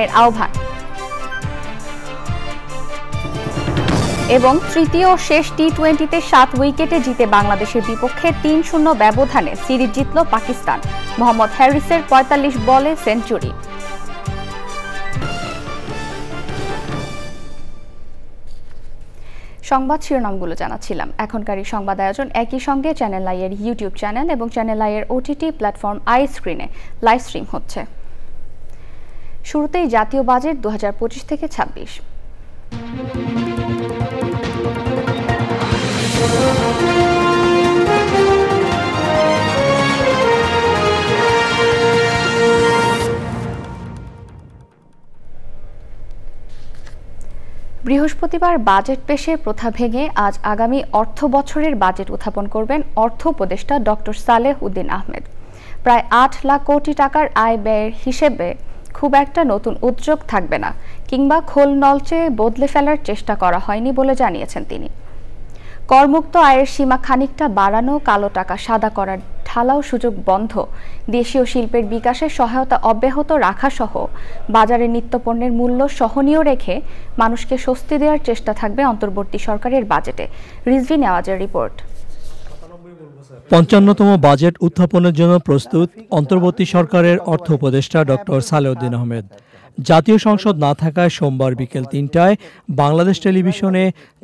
এর আহ্বান এবং তৃতীয় শেষ টি-20তে 7 উইকেটে জিতে বাংলাদেশের বিপক্ষে 3-0 ব্যবধানে সিরিজ জিতল পাকিস্তান। মোহাম্মদ হ্যারিসের 45 বলে সেঞ্চুরি। সংবাদ শিরোনামগুলো জানাচ্ছিলাম। এখনকার এই সংবাদ আয়োজন একই সঙ্গে চ্যানেল আই এর ইউটিউব চ্যানেল এবং চ্যানেল আই এর ওটিটি প্ল্যাটফর্ম আই স্ক্রিনে লাইভ স্ট্রিম হচ্ছে। শুরুতেই জাতীয় বাজেট 2025 থেকে 26। বৃহস্পতিবার বাজেট পেশের প্রথা ভেঙে আজ আগামী অর্থ বছরের বাজেট উত্থাপন করবেন অর্থ উপদেষ্টা ডক্টর সালেহ উদ্দিন আহমেদ। প্রায় 8 লাখ কোটি টাকার আয় ব্যয়ের হিসেবে খুব একটা নতুন উদ্যোগ থাকবে না কিংবা খোল নলচে বদলে ফেলার চেষ্টা করা হয়নি বলে জানিয়েছেন তিনি। করমুক্ত আয়ের সীমা খানিকটা বাড়ানো, কালো টাকা সাদা করার ঢালাও সুযোগ বন্ধ, দেশীয় শিল্পের বিকাশে সহায়তা অব্যাহত রাখা সহ বাজারে নিত্যপণ্যের মূল্য সহনীয় রেখে মানুষকে স্বস্তি দেওয়ার চেষ্টা থাকবে অন্তর্বর্তী সরকারের বাজেটে। রিজভি নেওয়াজের রিপোর্ট। ৫৫তম বাজেট উত্থাপনের জন্য প্রস্তুত অন্তর্বর্তী সরকারের অর্থ উপদেষ্টা ডক্টর সালেহ উদ্দিন আহমেদ। জাতীয় সংসদ না থাকায় সোমবার বিকেল ৩টায় বাংলাদেশ টেলিভিশনে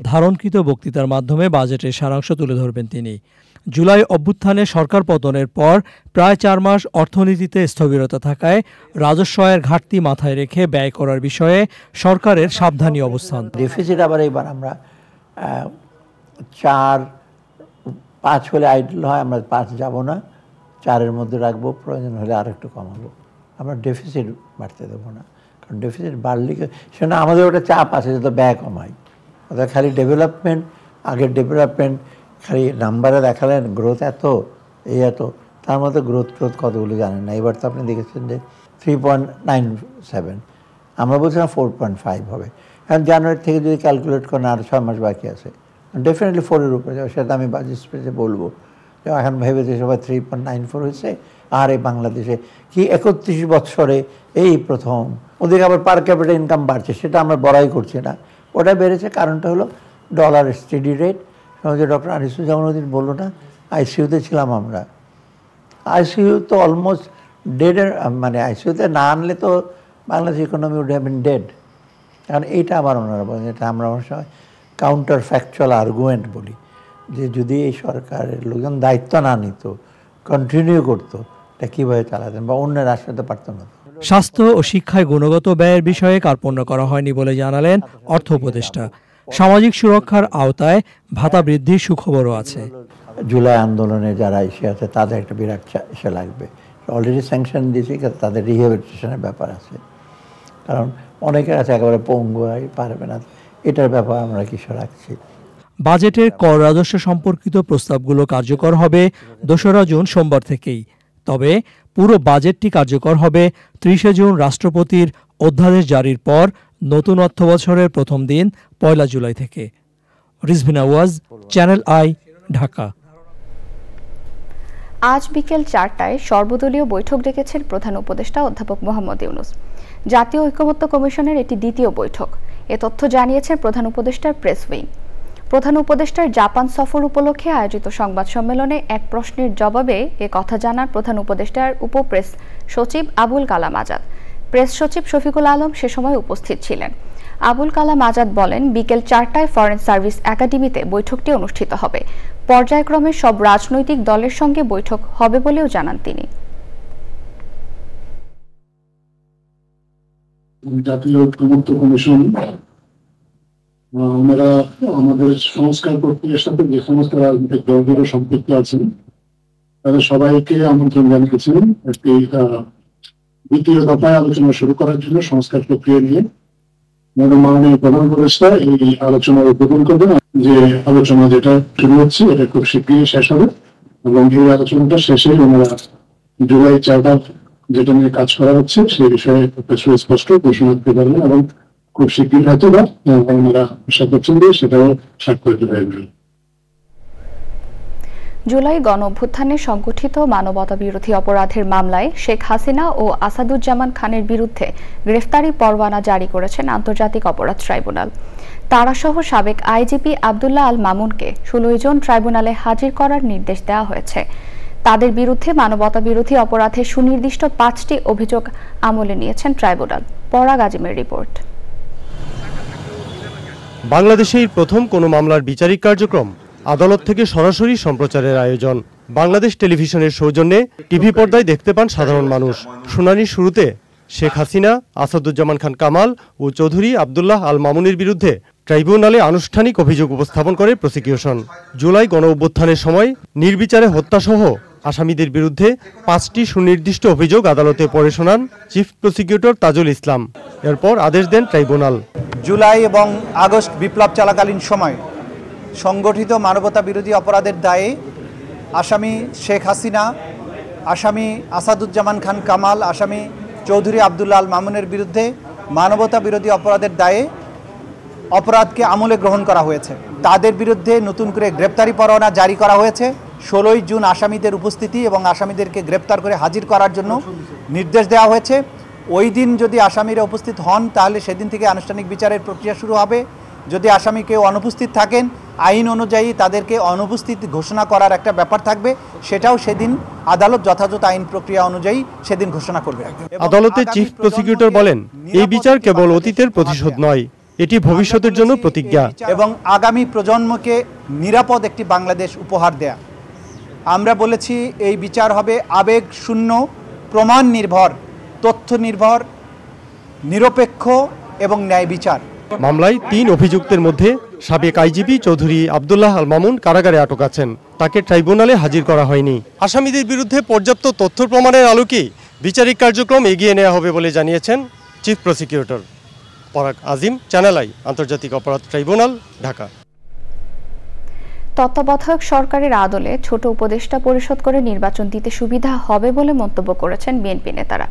ধারণকৃত বক্তৃতার মাধ্যমে বাজেটের সারাংশ তুলে ধরবেন তিনি। জুলাই অভ্যুত্থানে সরকার পতনের পর প্রায় 4 মাস অর্থনীতিতে স্থবিরতা থাকায় রাজস্ব আয়ের ঘাটতি মাথায় রেখে ব্যয় করার বিষয়ে সরকারের সাবধানী অবস্থান। ডেফিসিট আবার এবার আমরা 4-5 হলে আইডল হয়, আমরা 5 যাব না, 4-এর মধ্যে রাখবো, প্রয়োজন হলে আর একটু কমাবো। আমরা ডেফিসিট বাড়তে দেবো না, কারণ ডেফিসিট বাড়লে সেটা আমাদের ওটা চাপ আছে যে তো ব্যয় কমাই। ওদের খালি ডেভেলপমেন্ট, আগের ডেভেলপমেন্ট খালি নাম্বারে দেখালেন গ্রোথ এত এত, তার মধ্যে গ্রোথ কতগুলো জানেন না। এবার তো আপনি দেখেছেন যে 3.97, আমরা বলছিলাম 4.5 হবে। এখন জানুয়ারি থেকে যদি ক্যালকুলেট করেন আরও 6 মাস বাকি আছে, ডেফিনেটলি 4-এর উপরে যাবে। সেটা আমি বাজেট স্পেসে বলবো যে এখন ভেবেছে সবাই 3.94 হয়েছে, আর এই বাংলাদেশে কি 31 বছরে এই প্রথম। ওদিকে আবার পার ক্যাপিটাল ইনকাম বাড়ছে, সেটা আমরা বড়াই করছি না, ওটা বেড়েছে। কারণটা হলো ডলার স্টেডি রেট। যে ডক্টর আনিসুজ্জামান বললো না, আইসিইউতে ছিলাম আমরা। আইসিইউ তো অলমোস্ট ডেডের, মানে আইসিইউতে না আনলে তো Bangladesh economy would have been dead. কারণ এইটা আবার ওনারা বলেন, এটা আমরা অনেক সময় কাউন্টার ফ্যাকচুয়াল আর্গুমেন্ট বলি, যে যদি এই সরকারের লোকজন দায়িত্ব না নিত, কন্টিনিউ করতো, এটা কীভাবে চালাতেন, বা অন্য রাষ্ট্রতে পারত না। স্বাস্থ্য ও শিক্ষায় গুণগত ব্যয়ের বিষয়ে কার্পণ্য করা হয়নি বলে জানালেন অর্থ উপদেষ্টা। সামাজিক সুরক্ষার আওতায় ভাতা বৃদ্ধির সুখবরও আছে। জুলাই আন্দোলনে যারা এসে আছে তাদের একটা বিরাট এসে লাগবে, অলরেডি স্যাংশন দিয়েছি, তাদের রিহ্যাবিলিটেশনের ব্যাপার আছে। কারণ অনেকের আছে একেবারে পঙ্গু পারবে না, এটার ব্যাপার আমরা কিছু রাখছি। বাজেটের কর রাজস্ব সম্পর্কিত প্রস্তাবগুলো কার্যকর হবে 2রা জুন সোমবার থেকেই। তবে পুরো বাজেটটি কার্যকর হবে 30শে জুন রাষ্ট্রপতির অধ্যাদেশ জারির পর নতুন অর্থ বছরের প্রথম দিন 1 জুলাই থেকে। Rizvi Nawaz, channel I, Dhaka. আজ বিকেল 4টায় সর্বদলীয় বৈঠক ডেকেছেন প্রধান উপদেষ্টা অধ্যাপক মোহাম্মদ ইউনূস। জাতীয় ঐকমত্য কমিশনের এটি দ্বিতীয় বৈঠক। এ তথ্য জানিয়েছেন প্রধান উপদেষ্টার প্রেস উইং। প্রধান উপদেষ্টার জাপান সফর উপলক্ষে আয়োজিত সংবাদ সম্মেলনে এক প্রশ্নের জবাবে এ কথা জানান প্রধান উপদেষ্টার উপপ্রেস সচিব আবুল কালাম আজাদ। প্রেস সচিব শফিকুল আলম সে সময় উপস্থিত ছিলেন। আবুল কালাম আজাদ বলেন, বিকেল 4টায় ফরেন সার্ভিস একাডেমিতে বৈঠকটি অনুষ্ঠিত হবে। পর্যায়ক্রমে সব রাজনৈতিক দলের সঙ্গে বৈঠক হবে বলেও জানান তিনি। জাতীয় ঐকমত্য কমিশন ওনারা আমাদের সংস্কার প্রক্রিয়ার সাথে যে সমস্ত রাজনৈতিক দলগুলো সম্পৃক্ত আছেন তাদের সবাইকে আমন্ত্রণ জানিয়েছিলেন একটি দ্বিতীয় দফায় আলোচনা শুরু করার জন্য সংস্কার প্রক্রিয়া নিয়ে। মাননীয় প্রধান উপদেষ্টা এই আলোচনার উদ্বোধন করবেন। যে আলোচনা যেটা শুরু হচ্ছে এটা খুব শীঘ্রই শেষ হবে, এবং এই আলোচনাটা শেষে ওনারা জুলাই চার্টার যেটা নিয়ে কাজ করা হচ্ছে সেই বিষয়ে স্পষ্ট ঘোষণা দিতে পারবেন, এবং খুব শীঘ্রই হয়তো বা ওনারা আশা করছেন যে সেটাও স্বাক্ষরিত হয়ে যাবে। জুলাই গণঅভ্যুত্থানে সংগঠিত মানবতাবিরোধী অপরাধের মামলায় শেখ হাসিনা ও আসাদুজ্জামান খানের বিরুদ্ধে গ্রেফতারি পরোয়ানা জারি করেছেন আন্তর্জাতিক অপরাধ ট্রাইব্যুনাল। তারাসহ সাবেক আইজিপি আব্দুল্লাহ আল মামুনকে 16 জন ট্রাইব্যুনালে হাজির করার নির্দেশ দেওয়া হয়েছে। তাদের বিরুদ্ধে মানবতাবিরোধী অপরাধের সুনির্দিষ্ট 5টি অভিযোগ আমলে নিয়েছেন ট্রাইব্যুনাল। পরাগ আজিমের রিপোর্ট। বাংলাদেশের প্রথম কোনো মামলার বিচারিক কার্যক্রম আদালত থেকে সরাসরি সম্প্রচারের আয়োজন। বাংলাদেশ টেলিভিশনের সৌজন্যে টিভি পর্দায় দেখতে পান সাধারণ মানুষ। শুনানির শুরুতে শেখ হাসিনা, আসাদুজ্জামান খান কামাল ও চৌধুরী আব্দুল্লাহ আল মামুনের বিরুদ্ধে ট্রাইব্যুনালে আনুষ্ঠানিক অভিযোগ উপস্থাপন করে প্রসিকিউশন। জুলাই গণঅভ্যুত্থানের সময় নির্বিচারে হত্যাসহ আসামিদের বিরুদ্ধে 5টি সুনির্দিষ্ট অভিযোগ আদালতে পড়ে শোনান চিফ প্রসিকিউটর তাজুল ইসলাম। এরপর আদেশ দেন ট্রাইব্যুনাল। জুলাই এবং আগস্ট বিপ্লব চলাকালীন সময় সংগঠিত মানবতা বিরোধী অপরাধের দায়ে আসামি শেখ হাসিনা, আসামি আসাদুজ্জামান খান কামাল, আসামি চৌধুরী আব্দুল্লাহ আল মামুনের বিরুদ্ধে মানবতা বিরোধী অপরাধের দায়ে অপরাধকে আমলে গ্রহণ করা হয়েছে। তাদের বিরুদ্ধে নতুন করে গ্রেপ্তারি পরোয়ানা জারি করা হয়েছে। 16 জুন আসামিদের উপস্থিতি এবং আসামিদেরকে গ্রেপ্তার করে হাজির করার জন্য নির্দেশ দেওয়া হয়েছে। ওই দিন যদি আসামিরা উপস্থিত হন তাহলে সেদিন থেকে আনুষ্ঠানিক বিচারের প্রক্রিয়া শুরু হবে। যদি আসামি কেউ অনুপস্থিত থাকেন, আইন অনুযায়ী তাদেরকে অনুপস্থিত ঘোষণা করার একটা ব্যাপার থাকবে, সেটাও সেদিন আদালত যথাযথ আইন প্রক্রিয়া অনুযায়ী সেদিন ঘোষণা করবে। আদালতে চিফ প্রসিকিউটর বলেন, এই বিচার কেবল অতীতের প্রতিশোধ নয়, এটি ভবিষ্যতের জন্য প্রতিজ্ঞা এবং আগামী প্রজন্মকে নিরাপদ একটি বাংলাদেশ উপহার দেয়া। আমরা বলেছি এই বিচার হবে আবেগ শূন্য, প্রমাণ নির্ভর, তথ্য নির্ভর, নিরপেক্ষ এবং ন্যায় বিচার। মামলায় 3 অভিযুক্তের মধ্যে সাবেক আইজিপি চৌধুরী আব্দুল্লাহ আল মামুন কারাগারে আটক আছেন। তাকে ট্রাইব্যুনালে হাজির করা হয়নি। আসামিদের বিরুদ্ধে পর্যাপ্ত তথ্য প্রমাণের আলোকে বিচারিক কার্যক্রম এগিয়ে নেওয়া হবে বলে জানিয়েছেন চিফ প্রসিকিউটর। পরাগ আজিম, চ্যানেল আই, আন্তর্জাতিক অপরাধ ট্রাইব্যুনাল, ঢাকা। তত্ত্বাবধায়ক সরকারের আদলে ছোট উপদেষ্টা পরিষদ করে নির্বাচন দিতে সুবিধা হবে বলে মন্তব্য করেছেন বিএনপি নেতারা।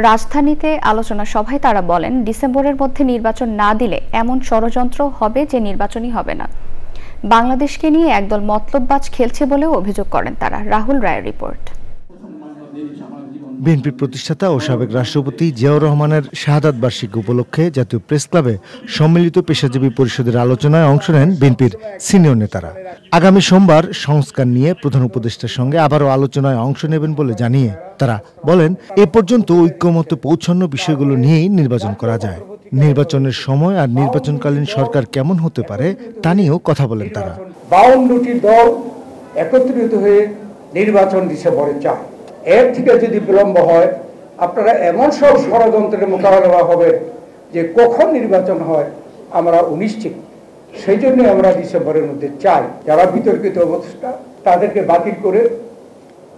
রাজধানীতে আলোচনা সভায় তারা বলেন, ডিসেম্বরের মধ্যে নির্বাচন না দিলে এমন ষড়যন্ত্র হবে যে নির্বাচনই হবে না। বাংলাদেশকে নিয়ে একদল মতলববাজ খেলছে বলেও অভিযোগ করেন তারা। রাহুল রায়ের রিপোর্ট। বিএনপির প্রতিষ্ঠাতা ও সাবেক রাষ্ট্রপতি জিয়াউর রহমানের শাহাদাত বার্ষিকী উপলক্ষে জাতীয় প্রেস ক্লাবে সম্মিলিত পেশাজীবী পরিষদের আলোচনায় অংশ নেন বিএনপির সিনিয়র নেতারা। আগামী সোমবার সংস্কার নিয়ে প্রধান উপদেষ্টার সঙ্গে আবারও আলোচনায় অংশ নেবেন বলে জানিয়ে তারা বলেন, এ পর্যন্ত ঐক্যমতে পৌঁছানো বিষয়গুলো নিয়েই নির্বাচন করা যায়। নির্বাচনের সময় আর নির্বাচনকালীন সরকার কেমন হতে পারে তা নিয়েও কথা বলেন তারা। 52টি দল একত্রিত হয়ে নির্বাচন ডিসেম্বরে চায়। এর থেকে যদি বিলম্ব হয়, আপনারা এমন সব ষড়যন্ত্রের মোকাবেলা হবে যে কখন নির্বাচন হয় আমরা অনিশ্চিত। সেই জন্য আমরা ডিসেম্বরের মধ্যে চাই যারা বিতর্কিত অবস্থা তাদেরকে বাতিল করে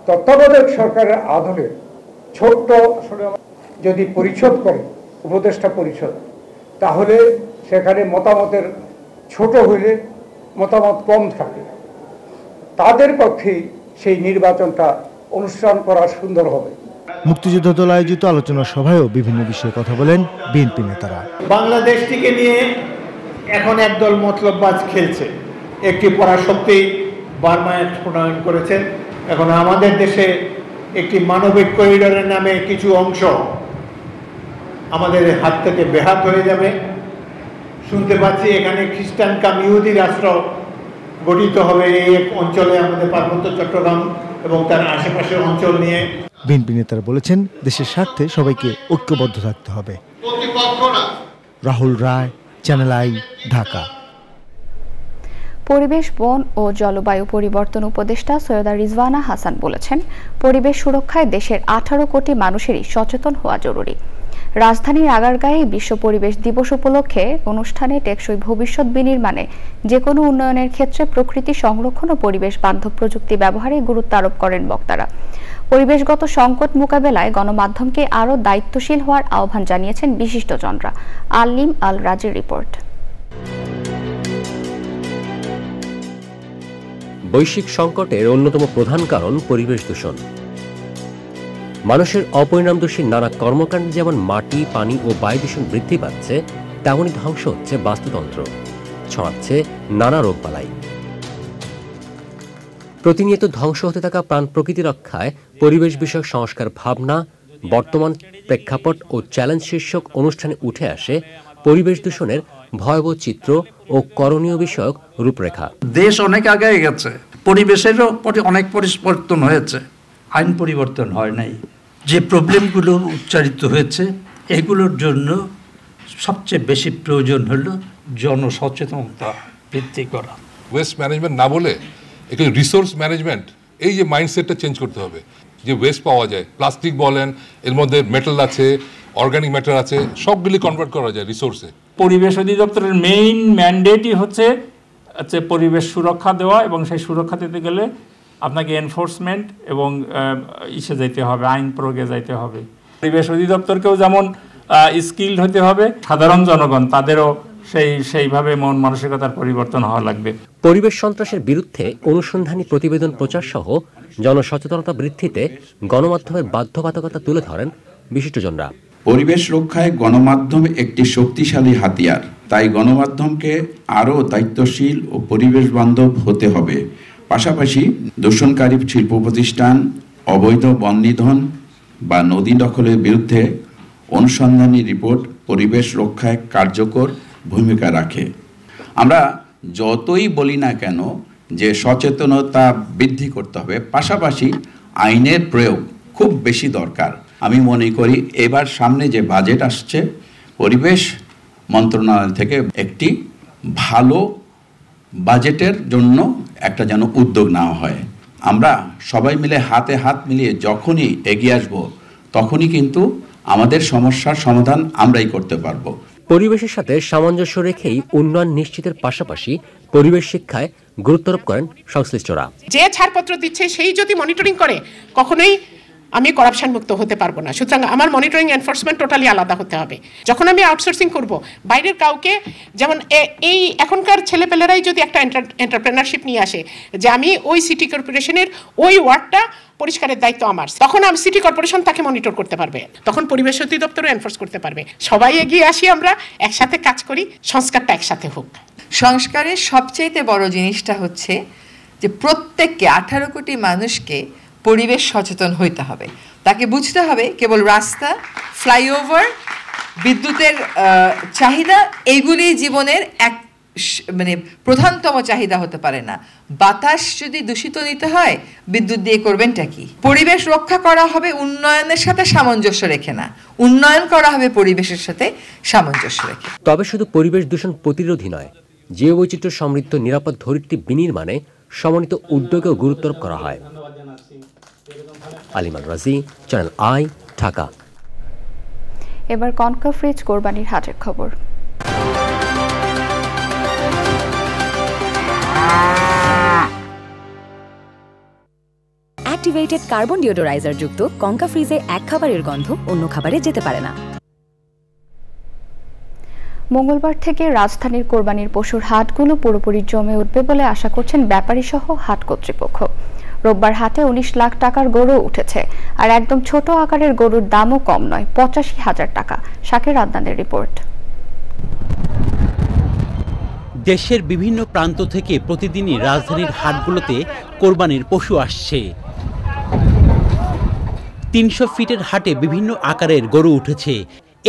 তত্ত্বাবধায়ক সরকারের আদলে ছোট্ট যদি পরিষদ করে, উপদেষ্টা পরিষদ, তাহলে সেখানে মতামতের ছোট হইলে মতামত কম থাকে, তাদের পক্ষে সেই নির্বাচনটা অনুষ্ঠান করা সুন্দর হবে। মুক্তিযুদ্ধ দল আয়োজিত আলোচনা সভায়ও বিভিন্ন বিষয়ে কথা বলেন বিএনপি নেতারা। বাংলাদেশটিকে নিয়ে এখন একদল মতলববাজ খেলছে। একটি পরাশক্তি বার্মায় প্রণয়ন করেছেন। এখন আমাদের দেশে একটি মানবিক করিডোরের নামে কিছু অংশ আমাদের হাত থেকে বেহাত হয়ে যাবে। শুনতে পাচ্ছি এখানে খ্রিস্টান কাম ইহুদি রাষ্ট্র গঠিত হবে এই অঞ্চলে, আমাদের পার্বত্য চট্টগ্রাম এবং তার আশেপাশের অঞ্চল নিয়ে। বিএনপি নেতারা বলেছেন, দেশের স্বার্থে সবাইকে ঐক্যবদ্ধ থাকতে হবে। রাহুল রায়, চ্যানেল আই, ঢাকা। পরিবেশ, বন ও জলবায়ু পরিবর্তন উপদেষ্টা সৈয়দা রিজওয়ানা হাসান বলেছেন, পরিবেশ সুরক্ষায় দেশের 18 কোটি মানুষেরই সচেতন হওয়া জরুরি। রাজধানীর আগারগাঁয়ে বিশ্ব পরিবেশ দিবস উপলক্ষে অনুষ্ঠানে টেকসই ভবিষ্যৎ বিনির্মাণে যে কোনো উন্নয়নের ক্ষেত্রে প্রকৃতি সংরক্ষণ ও পরিবেশ বান্ধব প্রযুক্তি ব্যবহারে গুরুত্ব আরোপ করেন বক্তারা। পরিবেশগত সংকট মোকাবেলায় গণমাধ্যমকে আরও দায়িত্বশীল হওয়ার আহ্বান জানিয়েছেন বিশিষ্টজনরা। আলিম আল রাজির রিপোর্ট। বৈশ্বিক সংকটের অন্যতম প্রধান কারণ পরিবেশ দূষণ। মানুষের অপরিণামদর্শী নানা কর্মকাণ্ডে যেমন মাটি, পানি ও বায়ু দূষণ বৃদ্ধি পাচ্ছে, তেমনই ধ্বংস হচ্ছে বাস্তুতন্ত্র, ছড়াচ্ছে নানা রোগবালাই। প্রতিনিয়ত ধ্বংস হতে থাকা প্রাণ প্রকৃতি রক্ষায় পরিবেশ বিষয়ক সংস্কার ভাবনা, বর্তমান প্রেক্ষাপট ও চ্যালেঞ্জ শীর্ষক অনুষ্ঠানে উঠে আসে পরিবেশ দূষণের ভয়াবহ চিত্র ও করণীয় বিষয়ক রূপরেখা। দেশ অনেক আগে গেছে, পরিবেশেরও অনেক পরিবর্তন হয়েছে, আইন পরিবর্তন হয় নাই। যে প্রবলেমগুলো উচ্চারিত হয়েছে এগুলোর জন্য সবচেয়ে বেশি প্রয়োজন হলো জনসচেতনতা বৃদ্ধি করা। ওয়েস্ট ম্যানেজমেন্ট না বলে একটি রিসোর্স ম্যানেজমেন্ট, এই যে মাইন্ডসেটটা চেঞ্জ করতে হবে। যে ওয়েস্ট পাওয়া যায়, প্লাস্টিক বলেন, এর মধ্যে মেটাল আছে, অর্গানিক ম্যাটার আছে, সবগুলি কনভার্ট করা যায় রিসোর্সে। পরিবেশ অধিদপ্তরের মেইন ম্যান্ডেটই হচ্ছে পরিবেশ সুরক্ষা দেওয়া, এবং সেই সুরক্ষা দিতে গেলে আপনাকে এনফোর্সমেন্ট এবং ইসে যাইতে হবে, আইন প্রয়োগে যাইতে হবে। পরিবেশ অধিদপ্তরকেও যেমন স্কিলড হতে হবে, সাধারণ জনগণ তাদেরও সেইভাবে মন মানসিকতার পরিবর্তন হওয়া লাগবে। পরিবেশ সন্ত্রাসের বিরুদ্ধে অনুসন্ধানী প্রতিবেদন প্রচার সহ জনসচেতনতা বৃদ্ধিতে গণমাধ্যমের বাধ্যবাধকতা তুলে ধরেন বিশিষ্টজনরা। পরিবেশ রক্ষায় গণমাধ্যম একটি শক্তিশালী হাতিয়ার, তাই গণমাধ্যমকে আরও দায়িত্বশীল ও পরিবেশ বান্ধব হতে হবে। পাশাপাশি দূষণকারী শিল্প প্রতিষ্ঠান, অবৈধ বন নিধন বা নদী দখলের বিরুদ্ধে অনুসন্ধানী রিপোর্ট পরিবেশ রক্ষায় কার্যকর ভূমিকা রাখে। আমরা যতই বলি না কেন যে সচেতনতা বৃদ্ধি করতে হবে, পাশাপাশি আইনের প্রয়োগ খুব বেশি দরকার। আমি মনে করি এবার সামনে যে বাজেট আসছে, পরিবেশ মন্ত্রণালয় থেকে একটি ভালো বাজেটের জন্য একটা যেন উদ্যোগ নেওয়া হয়। আমরা সবাই মিলে হাতে হাত মিলিয়ে যখনই এগিয়ে আসব, তখনই কিন্তু আমাদের সমস্যার সমাধান আমরাই করতে পারবো। পরিবেশের সাথে সামঞ্জস্য রেখেই উন্নয়ন নিশ্চিতের পাশাপাশি পরিবেশ শিক্ষায় গুরুত্বারোপ করেন সংশ্লিষ্টরা। যে ছাড়পত্র দিচ্ছে সেই যদি মনিটরিং করে, কখনোই আমি করাপশন মুক্ত হতে পারবো না। সুতরাং আমার মনিটরিং এনফোর্সমেন্ট টোটালি আলাদা হতে হবে। যখন আমি আউটসোর্সিং করব, বাইরের কাউকে, যেমন এই এখনকার ছেলেপেলেরাই যদি একটা এন্টারপ্রেনারশিপ নিয়ে আসে যে আমি ওই সিটি কর্পোরেশনের ওই ওয়ার্ডটা পরিষ্কারের দায়িত্ব আমার, তখন আমি সিটি কর্পোরেশন তাকে মনিটর করতে পারবে, তখন পরিবেশ অধিদপ্তরও এনফোর্স করতে পারবে। সবাই এগিয়ে আসি, আমরা একসাথে কাজ করি, সংস্কারটা একসাথে হোক। সংস্কারের সবচেয়ে বড় জিনিসটা হচ্ছে যে প্রত্যেককে 18 কোটি মানুষকে পরিবেশ সচেতন হইতে হবে। তাকে বুঝতে হবে কেবল রাস্তা, ফ্লাইওভার, বিদ্যুতের চাহিদা এইগুলি জীবনের এক প্রধানতম চাহিদা হতে পারে না। বাতাস যদি দূষিত নিতে হয়, বিদ্যুৎ দিয়ে করবেনটা কি? পরিবেশ রক্ষা করা হবে উন্নয়নের সাথে সামঞ্জস্য রেখে না, উন্নয়ন করা হবে পরিবেশের সাথে সামঞ্জস্য রেখে। তবে শুধু পরিবেশ দূষণ প্রতিরোধী নয়, জীববৈচিত্র্য সমৃদ্ধ নিরাপদ ধরিত্রী বিনির্মাণে সমন্বিত উদ্যোগেও গুরুত্বারোপ করা হয়। আলিমান রাজি, চ্যানেল আই, ঢাকা। এবার কনকা ফ্রিজ কোরবানির হাটের খবর। অ্যাক্টিভেটেড কার্বন ডিওডোরাইজার যুক্ত কনকা ফ্রিজে এক খাবারের গন্ধ অন্য খাবারে যেতে পারে না। মঙ্গলবার থেকে রাজধানীর কোরবানির পশুর হাটগুলো পুরোপুরি জমে উঠবে বলে আশা করছেন ব্যাপারী সহ হাট কর্তৃপক্ষ। রোববার হাটে 19 লাখ টাকার গরু উঠেছে, আর একদম ছোট আকারের গরুর দামও কম নয়, 85,000 টাকা। শাকির আদনানের রিপোর্ট। দেশের বিভিন্ন প্রান্ত থেকে প্রতিদিনই রাজধানীর হাটগুলোতে কোরবানির পশু আসছে। 300 ফিটের হাটে বিভিন্ন আকারের গরু উঠেছে।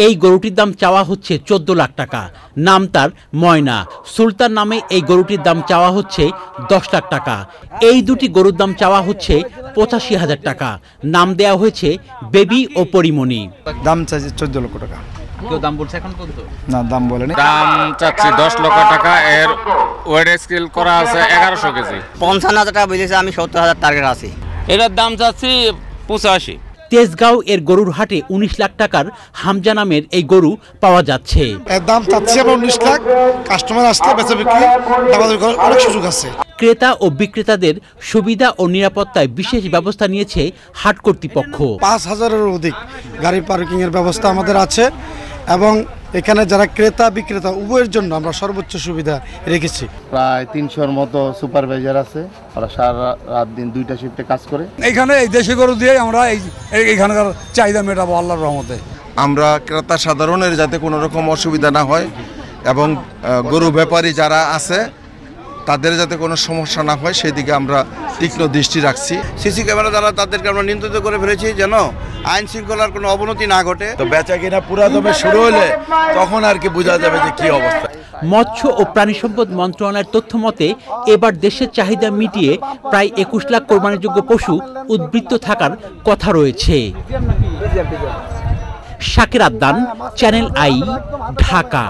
এই গরুটির দাম চাওয়া হচ্ছে 14 লাখ টাকা। নাম তার ময়না। সুলতান নামে এই গরুটির দাম চাওয়া হচ্ছে 10 লাখ টাকা। এই দুটি গরুর দাম চাওয়া হচ্ছে 85,000 টাকা। নাম দেওয়া হয়েছে বেবি ও পরিমণি। দাম চাইছে 14 লক্ষ টাকা। কেউ দাম বলছে এখন পর্যন্ত? না, দাম বলেনি। দাম চাচ্ছি 10 লক্ষ টাকা। এর ওয়েট স্কেল করা আছে 1100 কেজি। 55,000 টাকা বলেছে, আমি 70,000 টার্গেট আছি। এটার দাম চাচ্ছি 85। তেজগাঁও এর গরুর হাটে 19 লাখ টাকার হামজা নামের এই গরু পাওয়া যাচ্ছে। এর দাম চাচ্ছি আমরা 19 লাখ। কাস্টমার আসলে বেচা বিক্রি আমাদের অনেক সুযোগ আছে। ক্রেতা ও বিক্রেতাদের সুবিধা ও নিরাপত্তায় বিশেষ ব্যবস্থা নিয়েছে হাট কর্তৃপক্ষ। 5,000-এর অধিক গাড়ি পার্কিং এর ব্যবস্থা আমাদের আছে, এবং এখানে যারা ক্রেতা বিক্রেতা উভয়ের জন্য আমরা সর্বোচ্চ সুবিধা রেখেছি। প্রায় 300-এর মতো সুপারভাইজার আছে, ওরা সারা রাত দিন 2টা শিফটে কাজ করে। এখানে এই দেশি গরু দিয়ে আমরা এইখানকার চাহিদা মেটাবো আল্লাহর রহমতে। আমরা ক্রেতা সাধারণের যাতে কোনো রকম অসুবিধা না হয়, এবং গরু ব্যাপারী যারা আছে তাদের যাতে কোনো সমস্যা না হয় সেদিকে আমরা তীক্ষ্ণ দৃষ্টি রাখছি। সিসি ক্যামেরা দ্বারা তাদেরকে আমরা নিয়ন্ত্রিত করে ফেলেছি যেন আইন শৃঙ্খলার কোনো অবনতি না ঘটে। তো বেচা কিনা পুরা দমে শুরু হলে তখন আর কি বোঝা যাবে যে কি অবস্থা। মৎস্য ও প্রাণী সম্পদ মন্ত্রণালয়ের তথ্য মতে এবার দেশের চাহিদা মিটিয়ে প্রায় 21 লাখ কোরবানিযোগ্য পশু উদ্বৃত্ত থাকার কথা রয়েছে। Shakir Addan, Channel I, Dhaka.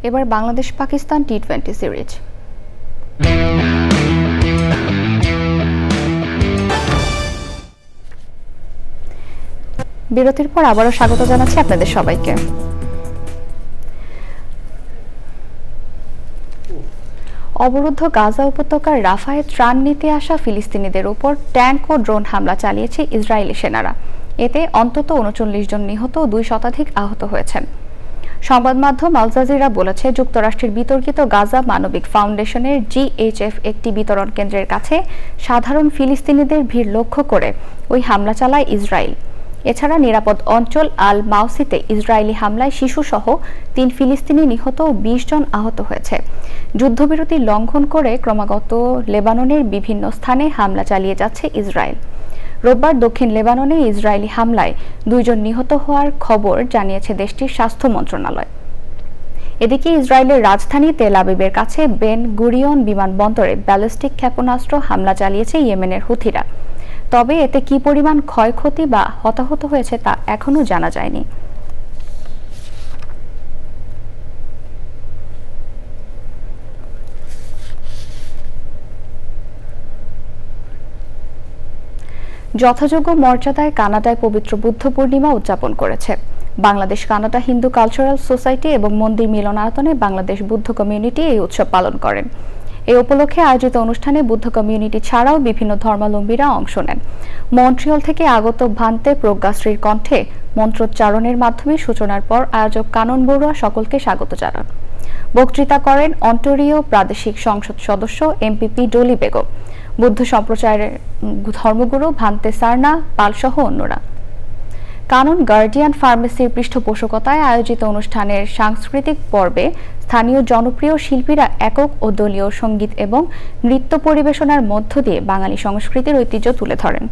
এবার বাংলাদেশ পাকিস্তান টি20 সিরিজ। বিরতির পর আবারও স্বাগত জানাচ্ছি আপনাদের সবাইকে। অবরুদ্ধ গাজা উপত্যকার রাফায় ত্রাণ নিতে আসা ফিলিস্তিনিদের উপর ট্যাঙ্ক ও ড্রোন হামলা চালিয়েছে ইসরায়েলি সেনারা। এতে অন্তত 39 জন নিহত ও 2 শতাধিক আহত হয়েছেন। সংবাদ মাধ্যম আল জাজিরা বলেছে, যুক্তরাষ্ট্রের বিতর্কিত গাজা মানবিক ফাউন্ডেশনের জিএইচএফ একটি বিতরণ কেন্দ্রের কাছে সাধারণ ফিলিস্তিনিদের ভিড় লক্ষ্য করে ওই হামলা চালায় ইসরায়েল। এছাড়া নিরাপদ অঞ্চল আল মাউসিতে ইসরায়েলি হামলায় শিশুসহ 3 ফিলিস্তিনি নিহত ও 20 জন আহত হয়েছে। যুদ্ধবিরতি লঙ্ঘন করে ক্রমাগত লেবাননের বিভিন্ন স্থানে হামলা চালিয়ে যাচ্ছে ইসরায়েল। রোববার দক্ষিণ লেবাননে ইসরায়েলি হামলায় 2 জন নিহত হওয়ার খবর জানিয়েছে দেশটির স্বাস্থ্য মন্ত্রণালয়। এদিকে ইসরায়েলের রাজধানী তেল আবিবের কাছে বেন গুরিয়ন বিমানবন্দরে ব্যালিস্টিক ক্ষেপণাস্ত্র হামলা চালিয়েছে ইয়েমেনের হুথিরা। তবে এতে কি পরিমাণ ক্ষয়ক্ষতি বা হতাহত হয়েছে তা এখনো জানা যায়নি। যথাযোগ্য মর্যাদায় কানাডায় পবিত্র বুদ্ধ পূর্ণিমা উদযাপন করেছে। Bangladesh Canada Hindu cultural society এবং মন্দির মিলনায়তনে বাংলাদেশ বুদ্ধ কমিউনিটি এই উৎসব পালন করেন। এই উপলক্ষে আয়োজিত অনুষ্ঠানে বুদ্ধ কমিউনিটি ছাড়াও বিভিন্ন ধর্মাবলম্বীরা অংশ নেন। মন্ট্রিয়ল থেকে আগত ভান্তে প্রজ্ঞাশ্রীর কণ্ঠে মন্ত্রোচ্চারণের মাধ্যমে সূচনার পর আয়োজক কানন বড়ুয়া সকলকে স্বাগত জানান। বক্তৃতা করেন অন্টারিও প্রাদেশিক সংসদ সদস্য এমপিপি ডলি বেগম, বুদ্ধ সম্প্রচারের ধর্মগুরু ভান্তে সারনা পালসহ অন্যরা। কানন গার্ডিয়ান ফার্মেসির পৃষ্ঠপোষকতায় আয়োজিত অনুষ্ঠানের সাংস্কৃতিক পর্বে স্থানীয় জনপ্রিয় শিল্পীরা একক ও দলীয় সঙ্গীত এবং নৃত্য পরিবেশনার মধ্য দিয়ে বাঙালি সংস্কৃতির ঐতিহ্য তুলে ধরেন।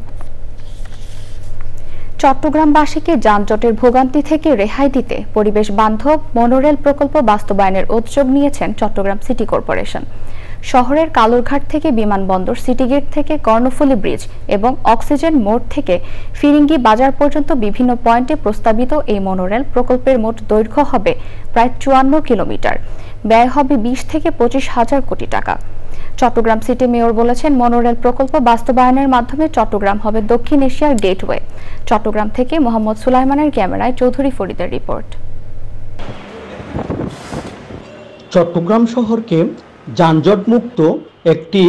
চট্টগ্রামবাসীকে যানজটের ভোগান্তি থেকে রেহাই দিতে পরিবেশ বান্ধব মনোরেল প্রকল্প বাস্তবায়নের উদ্যোগ নিয়েছেন চট্টগ্রাম সিটি কর্পোরেশন। শহরের কালুরঘাট থেকে বিমানবন্দর, সিটি গেট থেকে কর্ণফুলী ব্রিজ এবং অক্সিজেন মোড় থেকে ফিরিঙ্গি বাজার পর্যন্ত বিভিন্ন পয়েন্টে প্রস্তাবিত এই মনোরেল প্রকল্পের মোট দৈর্ঘ্য হবে প্রায় 54 কিলোমিটার। ব্যয় হবে 20 থেকে 25 হাজার কোটি টাকা। চট্টগ্রাম সিটি মেয়র বলেছেন, মনোরেল প্রকল্প বাস্তবায়নের মাধ্যমে চট্টগ্রাম হবে দক্ষিণ এশিয়ার গেটওয়ে। চট্টগ্রাম থেকে মোহাম্মদ সুলাইমানের ক্যামেরায় চৌধুরী ফরিদের রিপোর্ট। চট্টগ্রাম শহরকে যানজটমুক্ত একটি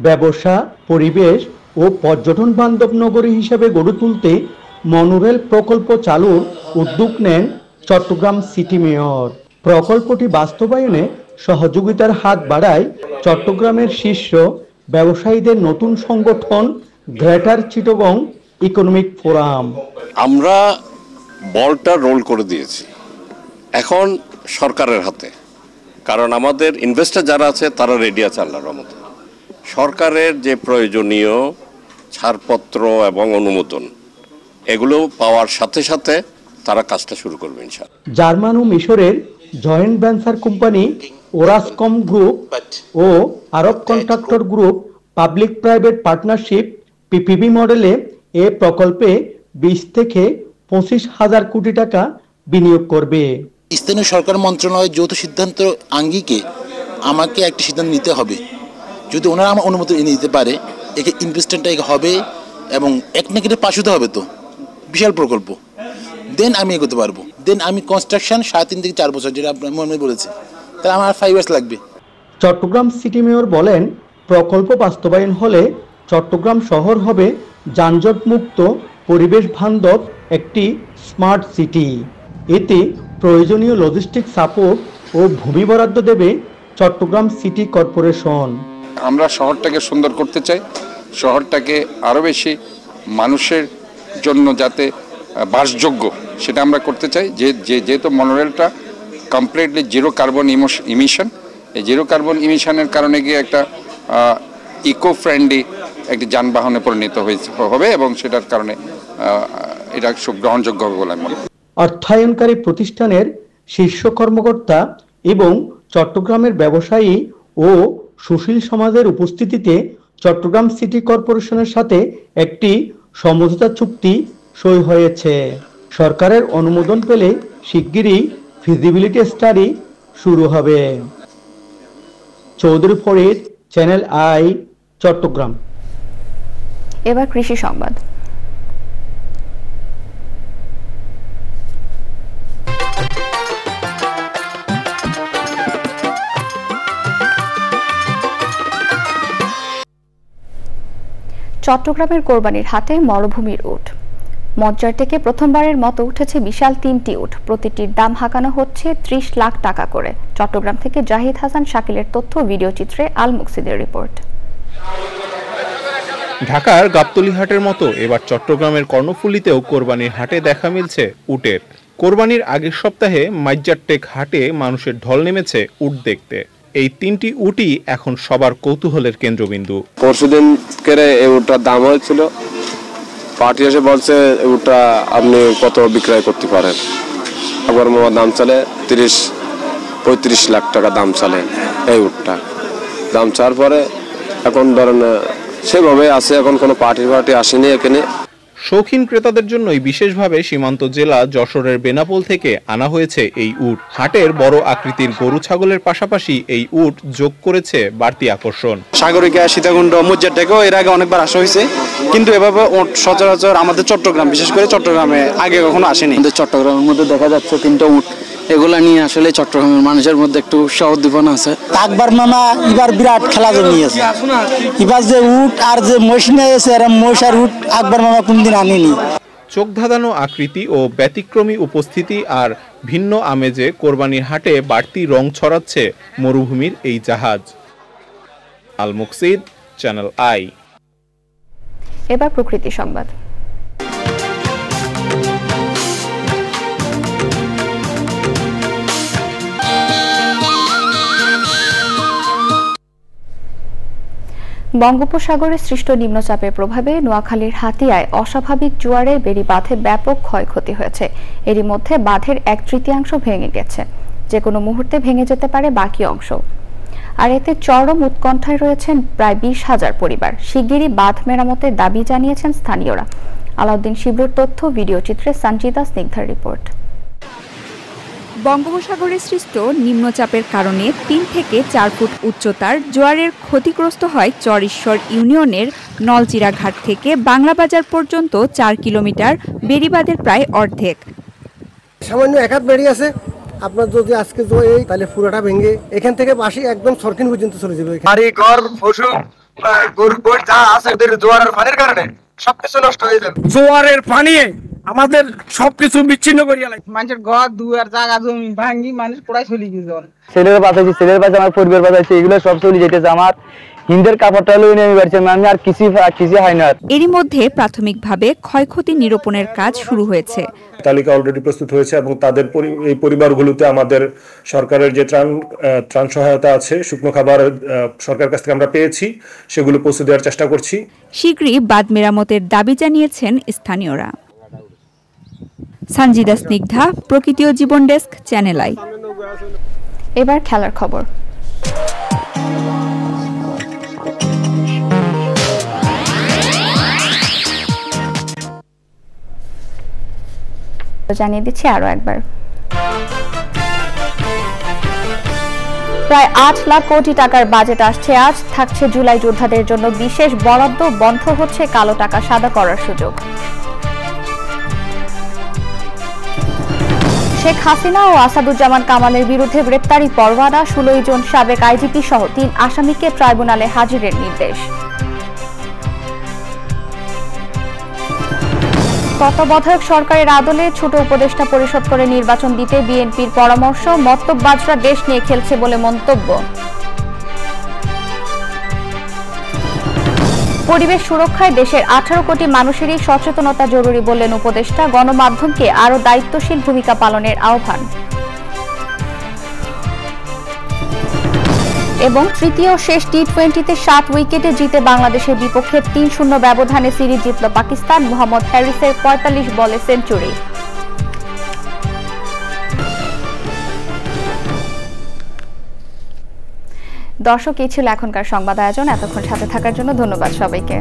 ব্যবসা, পরিবেশ ও পর্যটন বান্ধব নগরী হিসেবে গড়ে তুলতে মনোরেল প্রকল্প চালুর উদ্যোগ নেন চট্টগ্রাম সিটি মেয়র। প্রকল্পটি বাস্তবায়নে সহযোগিতার হাত বাড়ায় চট্টগ্রামের শীর্ষ ব্যবসায়ীদের নতুন সংগঠন গ্রেটার চিটাগং ইকোনমিক ফোরাম। আমরা বলটা রোল করে দিয়েছি, এখন সরকারের হাতে। কারণ আমাদের ইনভেস্টর যারা আছে তারা রেডি আছে আল্লাহর মতো। সরকারের যে প্রয়োজনীয় ছাড়পত্র এবং অনুমোদন এগুলো পাওয়ার সাথে সাথে তারা কাজটা শুরু করবে ইনশাআল্লাহ। জার্মান ও মিশরের joint venture company Orascom group ও Arab contractor group public private partnership PPP মডেলে এ প্রকল্পে 20 থেকে 25 হাজার কোটি টাকা বিনিয়োগ করবে। স্থানীয় সরকার মন্ত্রণালয়ের যৌথ সিদ্ধান্ত আঙ্গিকে আমাকে একটি সিদ্ধান্ত নিতে হবে। যদি ওনারা আমার অনুমতি এনে দিতে পারে, একে ইনভেস্টমেন্টটা হবে এবং এক না কেটে পাশ হতে হবে, তো বিশাল প্রকল্প, দেন আমি এগোতে পারবো। দেন আমি কনস্ট্রাকশন 3.5 থেকে 4 বছর, যেটা আপনার মনে বলেছে, তাহলে আমার 5 ইয়ার্স লাগবে। চট্টগ্রাম সিটি মেয়র বলেন, প্রকল্প বাস্তবায়ন হলে চট্টগ্রাম শহর হবে যানজট মুক্ত, পরিবেশ বান্ধব একটি স্মার্ট সিটি। এতে প্রয়োজনীয় লজিস্টিক সাপোর্ট ও ভূমি বরাদ্দ দেবে চট্টগ্রাম সিটি কর্পোরেশন। আমরা শহরটাকে সুন্দর করতে চাই, শহরটাকে আরও বেশি মানুষের জন্য যাতে বাসযোগ্য সেটা আমরা করতে চাই। যেহেতু মনোরেলটা কমপ্লিটলি জিরো কার্বন ইমিশন, এই জিরো কার্বন ইমিশনের কারণে গিয়ে একটা ইকো ফ্রেন্ডলি একটি যানবাহনে পরিণত হবে এবং সেটার কারণে এটা খুব গ্রহণযোগ্য হবে বলে আমি মনে করি। অর্থায়নকারী প্রতিষ্ঠানের শীর্ষ কর্মকর্তা এবং চট্টগ্রামের ব্যবসায়ী ও সুশীল সমাজের উপস্থিতিতে চট্টগ্রাম সিটি কর্পোরেশনের সাথে একটি সমঝোতা চুক্তি সই হয়েছে। সরকারের অনুমোদন পেলে শিগগিরই ফিজিবিলিটি স্টাডি শুরু হবে। Chowdhury Farid, channel I, Chittagong. এবার কৃষি সংবাদ। চট্টগ্রামের কোরবানির হাটে মরুভূমির উট। মজ্জার থেকে প্রথমবারের মতো উঠেছে বিশাল 3টি উট। প্রতিটির দাম হাঁকানো হচ্ছে 30 লাখ টাকা করে। চট্টগ্রাম থেকে জাহিদ হাসান শাকিলের তথ্য, ভিডিও চিত্রে আল মুকসিদের রিপোর্ট। ঢাকার গাবতলী হাটের মতো এবার চট্টগ্রামের কর্ণফুলীতেও কোরবানির হাটে দেখা মিলছে উটের। কোরবানির আগের সপ্তাহে মাইজ্জারটেক হাটে মানুষের ঢল নেমেছে উট দেখতে। এই 3টি উটই এখন সবার কৌতূহলের কেন্দ্রবিন্দু। পরশুদিন করে এই উটটার দাম হয়েছিল, পার্টি এসে বলছে উটটা আপনি কত বিক্রয় করতে পারেন। আবার মামা দাম চলে 30-35 লাখ টাকা দাম চলে এই উটটা। দাম চাওয়ার পরে এখন ধরেন সেভাবে আছে, এখন কোনো পার্টি আসেনি এখানে। শৌখিন ক্রেতাদের জন্যই বিশেষভাবে সীমান্ত জেলা যশোরের বেনাপোল থেকে আনা হয়েছে এই উট। হাটের বড় আকৃতির গরু ছাগলের পাশাপাশি এই উট যোগ করেছে বাড়তি আকর্ষণ। সাগরিকা, সীতাকুণ্ড, মজ্জারটেকেও এর আগে অনেকবার আসা হয়েছে, কিন্তু এভাবে সচরাচর আমাদের চট্টগ্রাম, বিশেষ করে চট্টগ্রামে আগে কখনো আসেনি। আমাদের চট্টগ্রামের মধ্যে দেখা যাচ্ছে 3টা উট, এগুলা নিয়ে আসলে চট্টগ্রামের মানুষের মধ্যে একটু উৎসাহ উদ্দীপনা আছে। আকবর মামা এবার বিরাট খেলা জমিয়েছে। এবার যে উট আর যে মহিষ নিয়ে এসে, এরা মহিষ আর উট আকবর মামা কোনদিন আনেনি। চোখ ধাঁধানো আকৃতি ও ব্যতিক্রমী উপস্থিতি আর ভিন্ন আমেজে কোরবানির হাটে বাড়তি রং ছড়াচ্ছে মরুভূমির এই জাহাজ। আল মুকসিদ, চ্যানেল আই। এবার প্রকৃতি সংবাদ। বঙ্গোপসাগরে সৃষ্ট নিম্নচাপের প্রভাবে নোয়াখালীর হাতিয়ায় অস্বাভাবিক জোয়ারে বেড়িবাঁধে ব্যাপক ক্ষয়ক্ষতি হয়েছে। এরই মধ্যে বাঁধের 1/3 ভেঙে গেছে, যে কোনো মুহূর্তে ভেঙে যেতে পারে বাকি অংশ। আর এতে চরম উৎকণ্ঠায় রয়েছেন প্রায় 20,000 পরিবার। শিগগিরই বাঁধ মেরামতের দাবি জানিয়েছেন স্থানীয়রা। আলাউদ্দিন শিবলুর তথ্য, ভিডিও চিত্রে সঞ্জিদা স্নিগ্ধার রিপোর্ট। বঙ্গোপসাগরে সৃষ্ট নিম্নচাপের কারণে 3 থেকে 4 ফুট উচ্চতার জোয়ারের ক্ষতিগ্রস্ত হয় চরঈশ্বর ইউনিয়নের নলচিরা ঘাট থেকে বাংলাবাজার পর্যন্ত 4 কিলোমিটার বেড়িবাঁধের প্রায় অর্ধেক। সামান্য এক হাত বেড়ি আছে, আপনার যদি আজকে তাহলে পুরোটা ভেঙে এখান থেকে বাসি একদম সরকিন পর্যন্ত চলে যাবে। বাড়ি ঘর, পশু, গরু যা আছে জোয়ারের পানির কারণে সবকিছু নষ্ট হয়ে যাবে। জোয়ারের পানি আমাদের সবকিছু বিচ্ছিন্ন করিয়া লাগে। মানুষের ঘর দুয়ার জায়গা জমি ভাঙি মানুষ পড়ায় চলে গেছে। ছেলের বাঁচাইছি, ছেলের বাঁচা, আমার পরিবার বাঁচাইছি, এগুলো সব চলে যেতেছে। আমার হিন্দের কাপড়টা লই নিয়ে আমি বাড়ছি, আমি আর কিছু হয় না। এরই মধ্যে প্রাথমিকভাবে ক্ষয়ক্ষতি নিরূপণের কাজ শুরু হয়েছে। তালিকা অলরেডি প্রস্তুত হয়েছে এবং তাদের এই পরিবারগুলোতে আমাদের সরকারের যে ত্রাণ সহায়তা আছে, শুকনো খাবার সরকারের কাছ থেকে আমরা পেয়েছি, সেগুলো পৌঁছে দেওয়ার চেষ্টা করছি। শীঘ্রই বাঁধ মেরামতের দাবি জানিয়েছেন স্থানীয়রা। সঞ্জিদা স্নিগ্ধা, প্রকৃতি ও জীবন ডেস্ক, চ্যানেল আই। এবার খেলার খবর। জানিয়ে দিচ্ছি আরো একবার, প্রায় 8 লাখ কোটি টাকার বাজেট আসছে আজ। থাকছে জুলাই যোদ্ধাদের জন্য বিশেষ বরাদ্দ, বন্ধ হচ্ছে কালো টাকা সাদা করার সুযোগ। শেখ হাসিনা ও আসাদুজ্জামান কামালের বিরুদ্ধে গ্রেপ্তারি পরোয়ানা, 16 জন সাবেক আইজিপি সহ 3 আসামিকে ট্রাইব্যুনালে হাজিরের নির্দেশ। তত্ত্বাবধায়ক সরকারের আদলে ছোট উপদেষ্টা পরিষদ করে নির্বাচন দিতে বিএনপির পরামর্শ, মতলববাজরা দেশ নিয়ে খেলছে বলে মন্তব্য। পরিবেশ সুরক্ষায় দেশের 18 কোটি মানুষেরই সচেতনতা জরুরি বললেন উপদেষ্টা। গণমাধ্যমকে আরও দায়িত্বশীল ভূমিকা পালনের আহ্বান। এবং তৃতীয় শেষ টি20তে 7 উইকেটে জিতে বাংলাদেশের বিপক্ষে 3-0 ব্যবধানে সিরিজ জিতল পাকিস্তান। মোহাম্মদ হ্যারিসের 45 বলে সেঞ্চুরি। দর্শক, এই ছিল এখনকার সংবাদ আয়োজন। এতক্ষণ সাথে থাকার জন্য ধন্যবাদ সবাইকে।